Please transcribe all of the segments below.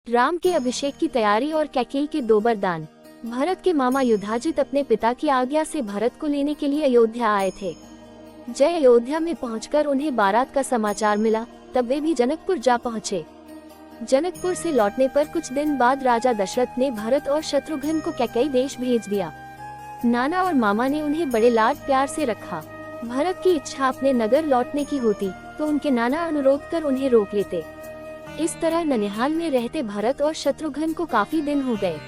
राम के अभिषेक की तैयारी और कैकेयी के 2 वरदान। भरत के मामा युधाजित अपने पिता की आज्ञा से भरत को लेने के लिए अयोध्या आए थे। जय अयोध्या में पहुंचकर उन्हें बारात का समाचार मिला, तब वे भी जनकपुर जा पहुंचे। जनकपुर से लौटने पर कुछ दिन बाद राजा दशरथ ने भरत और शत्रुघ्न को कैकेयी देश भेज दिया। नाना और मामा ने उन्हें बड़े लाड प्यार से रखा। भरत की इच्छा अपने नगर लौटने की होती तो उनके नाना अनुरोध कर उन्हें रोक लेते। इस तरह ननिहाल में रहते भरत और शत्रुघ्न को काफी दिन हो गए।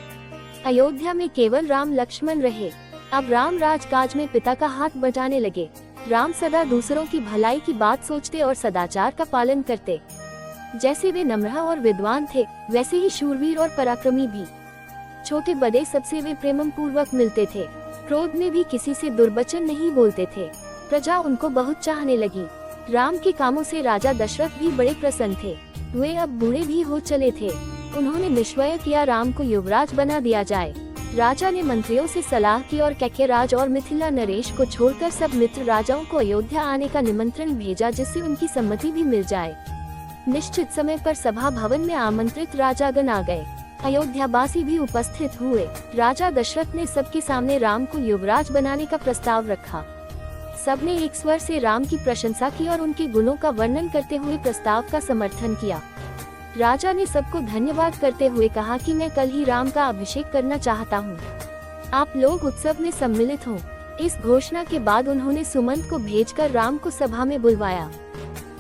अयोध्या में केवल राम लक्ष्मण रहे। अब राम राजकाज में पिता का हाथ बटाने लगे। राम सदा दूसरों की भलाई की बात सोचते और सदाचार का पालन करते। जैसे वे नम्र और विद्वान थे, वैसे ही शूरवीर और पराक्रमी भी। छोटे बड़े सबसे वे प्रेम पूर्वक मिलते थे। क्रोध में भी किसी से दुर्वचन नहीं बोलते थे। प्रजा उनको बहुत चाहने लगी। राम के कामों से राजा दशरथ भी बड़े प्रसन्न थे। वे अब बूढ़े भी हो चले थे। उन्होंने निश्चय किया राम को युवराज बना दिया जाए। राजा ने मंत्रियों से सलाह की और कैकेयराज और मिथिला नरेश को छोड़कर सब मित्र राजाओं को अयोध्या आने का निमंत्रण भेजा, जिससे उनकी सम्मति भी मिल जाए। निश्चित समय पर सभा भवन में आमंत्रित राजागण आ गए। अयोध्यावासी भी उपस्थित हुए। राजा दशरथ ने सबके सामने राम को युवराज बनाने का प्रस्ताव रखा। सबने एक स्वर से राम की प्रशंसा की और उनके गुणों का वर्णन करते हुए प्रस्ताव का समर्थन किया। राजा ने सबको धन्यवाद करते हुए कहा कि मैं कल ही राम का अभिषेक करना चाहता हूँ। आप लोग उत्सव में सम्मिलित हों। इस घोषणा के बाद उन्होंने सुमंत को भेजकर राम को सभा में बुलवाया।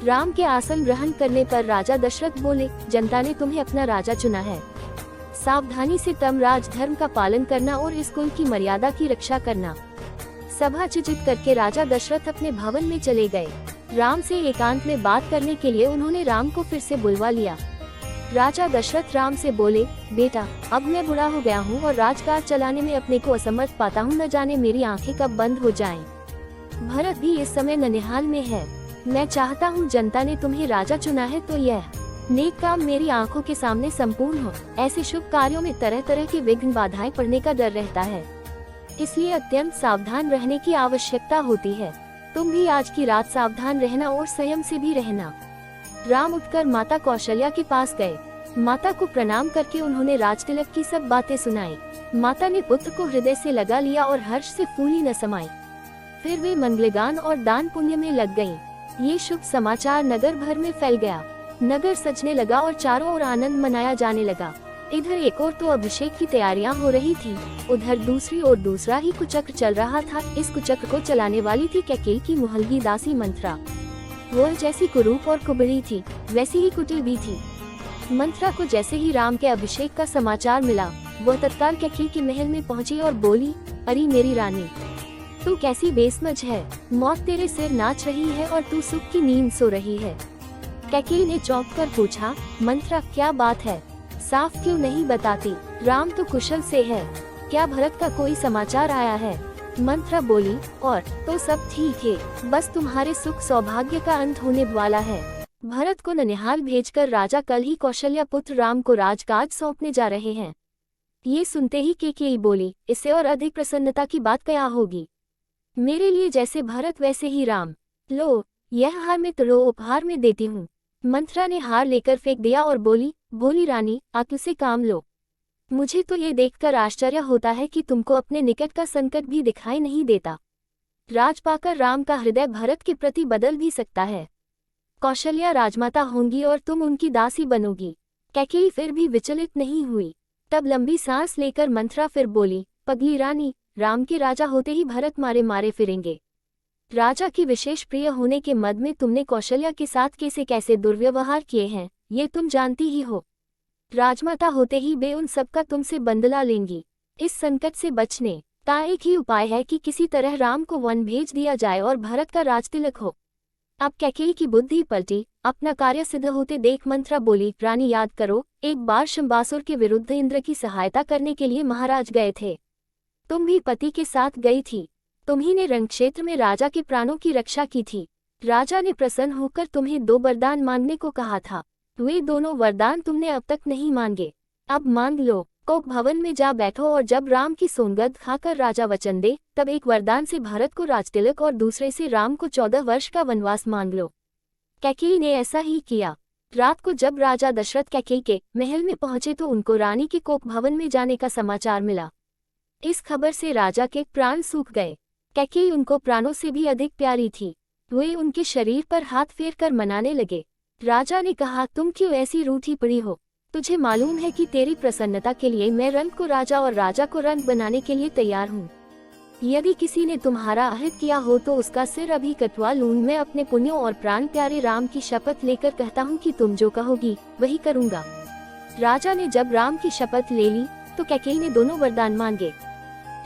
राम के आसन ग्रहण करने पर राजा दशरथ बोले, जनता ने तुम्हें अपना राजा चुना है। सावधानी से तम राजधर्म का पालन करना और इस कुल की मर्यादा की रक्षा करना। सभा चिचित करके राजा दशरथ अपने भवन में चले गए। राम से एकांत में बात करने के लिए उन्होंने राम को फिर से बुलवा लिया। राजा दशरथ राम से बोले, बेटा, अब मैं बूढ़ा हो गया हूँ और राजकाज चलाने में अपने को असमर्थ पाता हूँ। न जाने मेरी आंखें कब बंद हो जाएं। भरत भी इस समय ननिहाल में है। मैं चाहता हूँ जनता ने तुम्हें राजा चुना है तो यह नेक काम मेरी आंखों के सामने संपूर्ण हो। ऐसे शुभ कार्यों में तरह तरह के विघ्न बाधाएं पड़ने का डर रहता है, इसलिए अत्यंत सावधान रहने की आवश्यकता होती है। तुम भी आज की रात सावधान रहना और संयम से भी रहना। राम उठकर माता कौशल्या के पास गए। माता को प्रणाम करके उन्होंने राजतिलक की सब बातें सुनाई। माता ने पुत्र को हृदय से लगा लिया और हर्ष से फूली न समाई। फिर वे मंगलगान और दान पुण्य में लग गयीं। ये शुभ समाचार नगर भर में फैल गया। नगर सजने लगा और चारों ओर आनंद मनाया जाने लगा। इधर एक ओर तो अभिषेक की तैयारियां हो रही थी, उधर दूसरी ओर दूसरा ही कुचक्र चल रहा था। इस कुचक्र को चलाने वाली थी कैकेयी की मुहलगी दासी मंथरा। वह जैसी कुरूप और कुबड़ी थी, वैसी ही कुटिल भी थी। मंथरा को जैसे ही राम के अभिषेक का समाचार मिला, वह तत्काल कैकेयी के महल में पहुंची और बोली, अरे मेरी रानी, तू कैसी बेसमझ है। मौत तेरे सिर नाच रही है और तू सुख की नींद सो रही है। कैकेयी ने चौंक कर पूछा, मंथरा क्या बात है, साफ क्यों नहीं बताती। राम तो कुशल से है, क्या भरत का कोई समाचार आया है। मंथरा बोली, और तो सब ठीक है, बस तुम्हारे सुख सौभाग्य का अंत होने वाला है। भरत को ननिहाल भेजकर राजा कल ही कौशल्या पुत्र राम को राजकाज सौंपने जा रहे हैं। ये सुनते ही कैकेयी बोली, इससे और अधिक प्रसन्नता की बात क्या होगी। मेरे लिए जैसे भरत वैसे ही राम। लो, यह हार मैं तुझे उपहार में देती हूँ। मंथरा ने हार लेकर फेंक दिया और बोली रानी, आप उसे काम लो। मुझे तो ये देखकर आश्चर्य होता है कि तुमको अपने निकट का संकट भी दिखाई नहीं देता। राज पाकर राम का हृदय भरत के प्रति बदल भी सकता है। कौशल्या राजमाता होंगी और तुम उनकी दासी बनोगी। कैकेयी फिर भी विचलित नहीं हुई। तब लंबी सांस लेकर मंथरा फिर बोली, पगली रानी, राम के राजा होते ही भरत मारे मारे फिरेंगे। राजा की विशेष प्रिय होने के मद में तुमने कौशल्या के साथ कैसे कैसे दुर्व्यवहार किए हैं, ये तुम जानती ही हो। राजमाता होते ही वे उन सबका तुमसे बंदला लेंगी। इस संकट से बचने का एक ही उपाय है कि किसी तरह राम को वन भेज दिया जाए और भरत का राजतिलक हो। अब कैकेयी की बुद्धि पलटी। अपना कार्य सिद्ध होते देख मंथरा बोली, रानी याद करो, एक बार शंबासुर के विरुद्ध इंद्र की सहायता करने के लिए महाराज गए थे। तुम भी पति के साथ गई थी। तुम्ही ने रणक्षेत्र में राजा के प्राणों की रक्षा की थी। राजा ने प्रसन्न होकर तुम्हें 2 वरदान मांगने को कहा था। वे दोनों वरदान तुमने अब तक नहीं मांगे, अब मांग लो। कोप भवन में जा बैठो और जब राम की सोनगद खाकर राजा वचन दे, तब एक वरदान से भरत को राजतिलक और दूसरे से राम को 14 वर्ष का वनवास मांग लो। कैकेयी ने ऐसा ही किया। रात को जब राजा दशरथ कैकेयी के महल में पहुंचे तो उनको रानी के कोप भवन में जाने का समाचार मिला। इस खबर से राजा के प्राण सूख गए। कैकेयी उनको प्राणों से भी अधिक प्यारी थी। वे उनके शरीर पर हाथ फेर कर मनाने लगे। राजा ने कहा, तुम क्यों ऐसी रूठी पड़ी हो? तुझे मालूम है कि तेरी प्रसन्नता के लिए मैं रंग को राजा और राजा को रंग बनाने के लिए तैयार हूँ। यदि किसी ने तुम्हारा अहित किया हो तो उसका सिर अभी कटवा लूं। मैं अपने पुण्यों और प्राण प्यारे राम की शपथ लेकर कहता हूँ कि तुम जो कहोगी वही करूँगा। राजा ने जब राम की शपथ ले ली तो कैकेयी ने दोनों वरदान मांगे।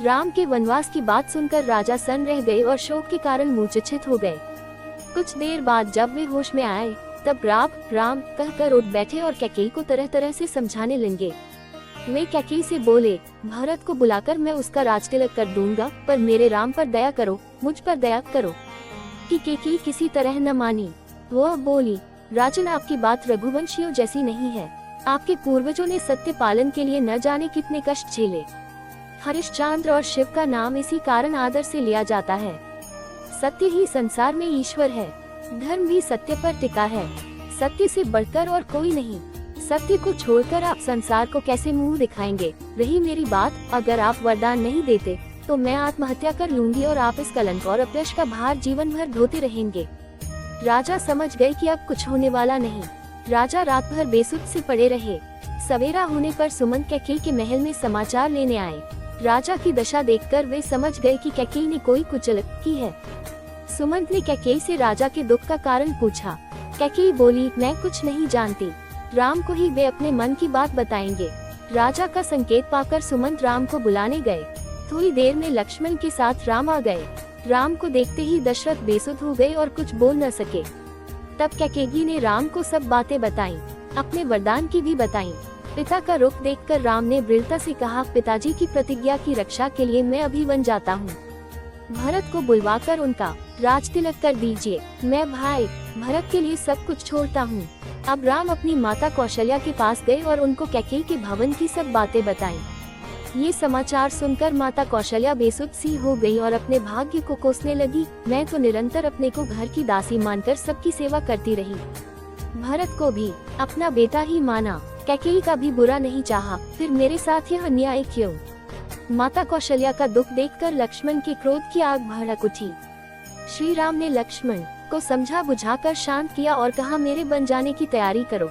राम के वनवास की बात सुनकर राजा सन्न रह गए और शोक के कारण मूर्छित हो गए। कुछ देर बाद जब वे होश में आए तब राम राम कहकर उठ बैठे और कैकेयी को तरह तरह से समझाने लगे। वे कैकेयी से बोले, भरत को बुलाकर मैं उसका राजतिलक कर दूंगा, पर मेरे राम पर दया करो, मुझ पर दया करो। कि कैकेयी किसी तरह न मानी। वह बोली, राजन आपकी बात रघुवंशियों जैसी नहीं है। आपके पूर्वजों ने सत्य पालन के लिए न जाने कितने कष्ट झेले। हरिश्चंद्र और शिव का नाम इसी कारण आदर से लिया जाता है। सत्य ही संसार में ईश्वर है। धर्म भी सत्य पर टिका है। सत्य से बढ़कर और कोई नहीं। सत्य को छोड़कर आप संसार को कैसे मुंह दिखाएंगे? रही मेरी बात, अगर आप वरदान नहीं देते तो मैं आत्महत्या कर लूंगी और आप इस कलंक और अपयश का भार जीवन भर ढोते रहेंगे। राजा समझ गए कि अब कुछ होने वाला नहीं। राजा रात भर बेसुध से पड़े रहे। सवेरा होने पर सुमंत कैकेयी के महल में समाचार लेने आए। राजा की दशा देखकर वे समझ गए कि कैकेयी ने कोई कुचल की है। सुमंत ने कैकेयी से राजा के दुख का कारण पूछा। कैकेयी बोली, मैं कुछ नहीं जानती। राम को ही वे अपने मन की बात बताएंगे। राजा का संकेत पाकर सुमंत राम को बुलाने गए। थोड़ी देर में लक्ष्मण के साथ राम आ गए। राम को देखते ही दशरथ बेसुध हो गए और कुछ बोल न सके। तब कैकेयी ने राम को सब बातें बताईं, अपने वरदान की भी बताईं। पिता का रुख देखकर राम ने दृढ़ता से कहा, पिताजी की प्रतिज्ञा की रक्षा के लिए मैं अभी वन जाता हूँ। भरत को बुलवाकर उनका राजतिलक कर दीजिए। मैं भाई भरत के लिए सब कुछ छोड़ता हूँ। अब राम अपनी माता कौशल्या के पास गए और उनको कैकेयी के भवन की सब बातें बताईं। ये समाचार सुनकर माता कौशल्या बेसुध सी हो गई और अपने भाग्य को कोसने लगी। मैं तो निरंतर अपने को घर की दासी मानकर सबकी सेवा करती रही। भरत को भी अपना बेटा ही माना, कैकेयी का भी बुरा नहीं चाहा, फिर मेरे साथ यह अन्याय क्यों? माता कौशल्या का दुख देखकर लक्ष्मण के क्रोध की आग भड़क उठी। श्री राम ने लक्ष्मण को समझा बुझाकर शांत किया और कहा, मेरे बन जाने की तैयारी करो।